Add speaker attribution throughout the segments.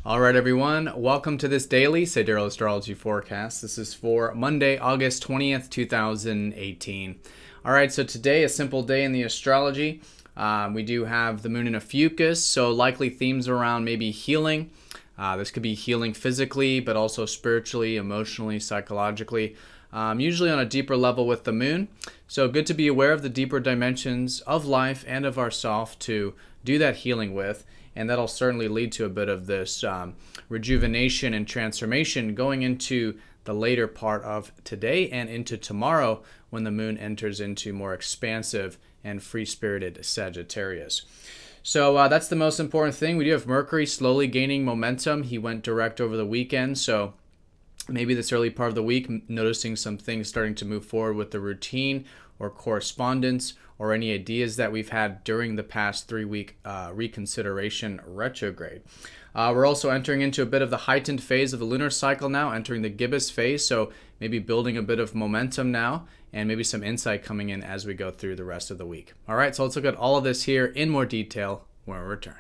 Speaker 1: All right, everyone. Welcome to this daily Sidereal Astrology forecast. This is for Monday, August 20th, 2018. All right, so today, a simple day in the astrology. We do have the moon in Ophiuchus, so likely themes around maybe healing. This could be healing physically, but also spiritually, emotionally, psychologically, usually on a deeper level with the moon. So good to be aware of the deeper dimensions of life and of ourself to do that healing with. And that'll certainly lead to a bit of this rejuvenation and transformation going into the later part of today and into tomorrow when the moon enters into more expansive and free-spirited Sagittarius. So that's the most important thing. We do have Mercury slowly gaining momentum. He went direct over the weekend, so maybe this early part of the week, noticing some things starting to move forward with the routine or correspondence or any ideas that we've had during the past 3-week reconsideration retrograde. We're also entering into a bit of the heightened phase of the lunar cycle now, entering the gibbous phase, so maybe building a bit of momentum now and maybe some insight coming in as we go through the rest of the week. All right, so let's look at all of this here in more detail when we return.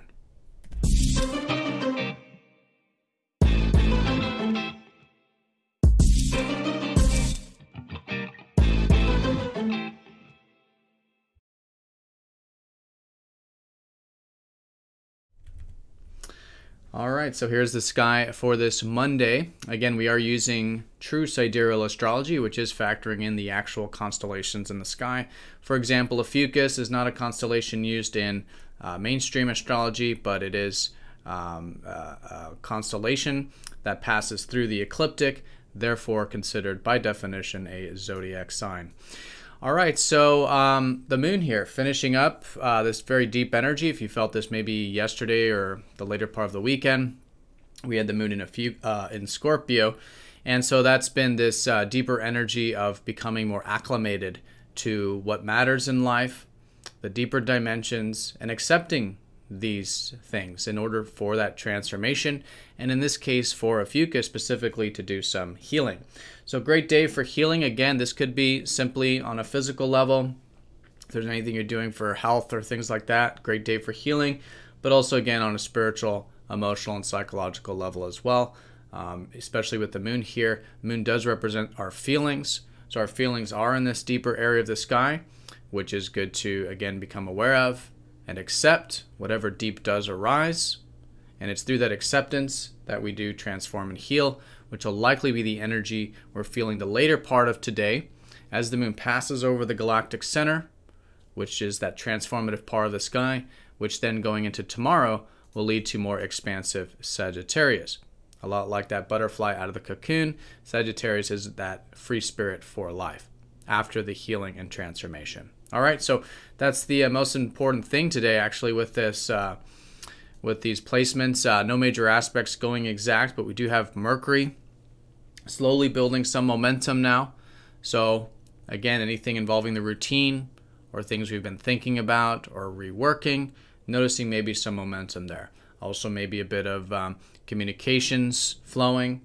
Speaker 1: All right, so here's the sky for this Monday. Again, we are using true sidereal astrology, which is factoring in the actual constellations in the sky. For example, Ophiuchus is not a constellation used in mainstream astrology, but it is a constellation that passes through the ecliptic, therefore considered by definition a zodiac sign. All right, so the moon here, finishing up this very deep energy. If you felt this maybe yesterday or the later part of the weekend, we had the moon in Scorpio. And so that's been this deeper energy of becoming more acclimated to what matters in life, the deeper dimensions, and accepting these things in order for that transformation, and in this case for Ophiuchus specifically to do some healing. So great day for healing. Again, this could be simply on a physical level. If there's anything you're doing for health or things like that, great day for healing, but also again on a spiritual, emotional, and psychological level as well, especially with the moon here. Moon does represent our feelings, so our feelings are in this deeper area of the sky, which is good to again become aware of and accept whatever deep does arise. And it's through that acceptance that we do transform and heal, which will likely be the energy we're feeling the later part of today as the moon passes over the galactic center, which is that transformative part of the sky, which then going into tomorrow will lead to more expansive Sagittarius. A lot like that butterfly out of the cocoon, Sagittarius is that free spirit for life after the healing and transformation. All right, so that's the most important thing today, actually, with this, with these placements. No major aspects going exact, but we do have Mercury slowly building some momentum now. So again, anything involving the routine or things we've been thinking about or reworking, noticing maybe some momentum there. Also, maybe a bit of communications flowing.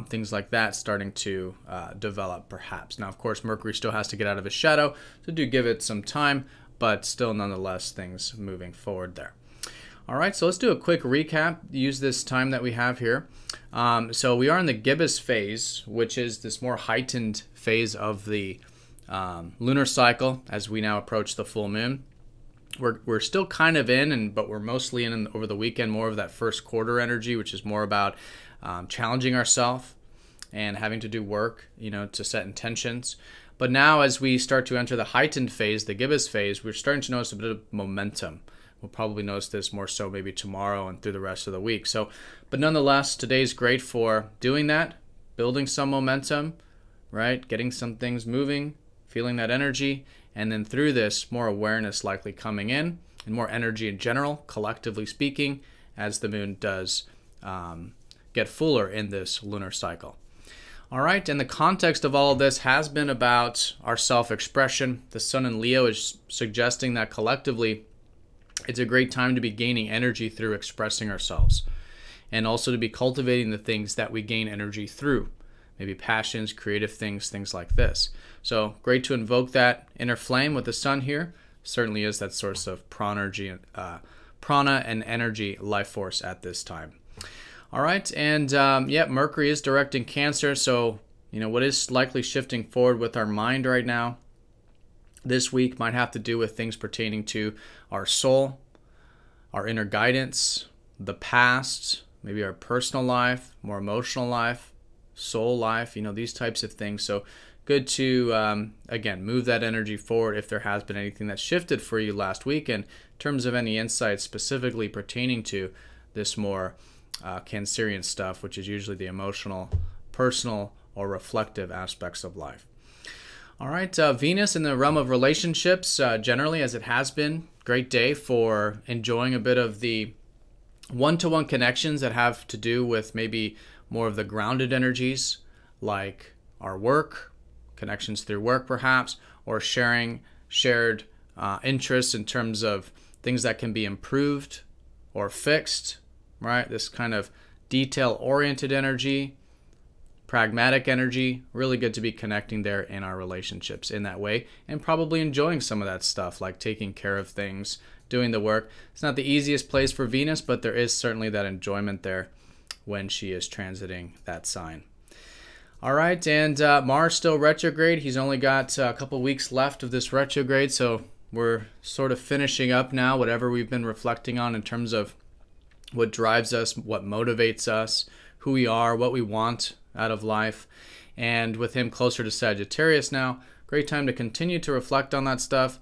Speaker 1: Things like that starting to develop perhaps. Now, of course, Mercury still has to get out of his shadow, so do give it some time, but still nonetheless things moving forward there. All right, so let's do a quick recap, use this time that we have here. So we are in the gibbous phase, which is this more heightened phase of the lunar cycle as we now approach the full moon. We're still kind of in, but we're mostly in over the weekend, more of that first quarter energy, which is more about challenging ourselves and having to do work, to set intentions. But now as we start to enter the heightened phase, the gibbous phase, we're starting to notice a bit of momentum. We'll probably notice this more so maybe tomorrow and through the rest of the week. So, but nonetheless, today's great for doing that, building some momentum, right? Getting some things moving, feeling that energy, and then through this, more awareness likely coming in and more energy in general, collectively speaking, as the moon does get fuller in this lunar cycle. All right, and the context of all of this has been about our self-expression. The sun in Leo is suggesting that collectively it's a great time to be gaining energy through expressing ourselves and also to be cultivating the things that we gain energy through, maybe passions, creative things, things like this. So great to invoke that inner flame with the sun here. Certainly is that source of prana and energy life force at this time. All right, and yeah, Mercury is direct in Cancer, so what is likely shifting forward with our mind right now this week might have to do with things pertaining to our soul, our inner guidance, the past, maybe our personal life, more emotional life, soul life, these types of things. So good to, again, move that energy forward if there has been anything that shifted for you last week. And in terms of any insights specifically pertaining to this more Cancerian stuff, which is usually the emotional, personal, or reflective aspects of life. All right, Venus in the realm of relationships, generally, as it has been, great day for enjoying a bit of the one-to-one connections that have to do with maybe more of the grounded energies, like our work, connections through work perhaps, or shared interests in terms of things that can be improved or fixed, right? This kind of detail-oriented energy, pragmatic energy, really good to be connecting there in our relationships in that way, and probably enjoying some of that stuff, like taking care of things, doing the work. It's not the easiest place for Venus, but there is certainly that enjoyment there when she is transiting that sign. All right, and Mars still retrograde. He's only got a couple weeks left of this retrograde, so we're sort of finishing up now whatever we've been reflecting on in terms of what drives us, what motivates us, who we are, what we want out of life. And with him closer to Sagittarius now, great time to continue to reflect on that stuff,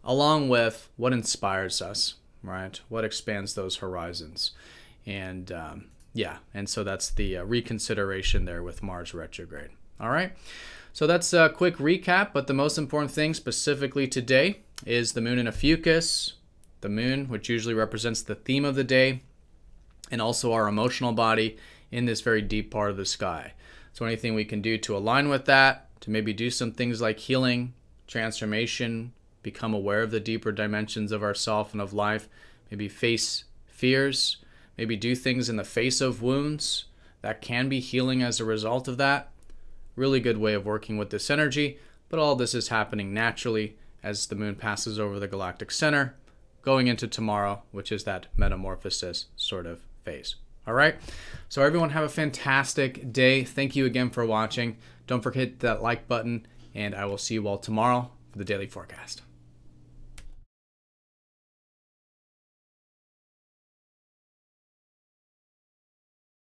Speaker 1: along with what inspires us, right? What expands those horizons. And yeah, and so that's the reconsideration there with Mars retrograde. All right, so that's a quick recap, but the most important thing specifically today is the moon in Ophiuchus, the moon, which usually represents the theme of the day, and also our emotional body in this very deep part of the sky. So anything we can do to align with that, to maybe do some things like healing, transformation, become aware of the deeper dimensions of ourself and of life, maybe face fears, maybe do things in the face of wounds that can be healing as a result of that. Really good way of working with this energy, but all this is happening naturally as the moon passes over the galactic center, going into tomorrow, which is that metamorphosis sort of phase. All right, so everyone have a fantastic day. Thank you again for watching. Don't forget that like button, and I will see you all tomorrow for the daily forecast.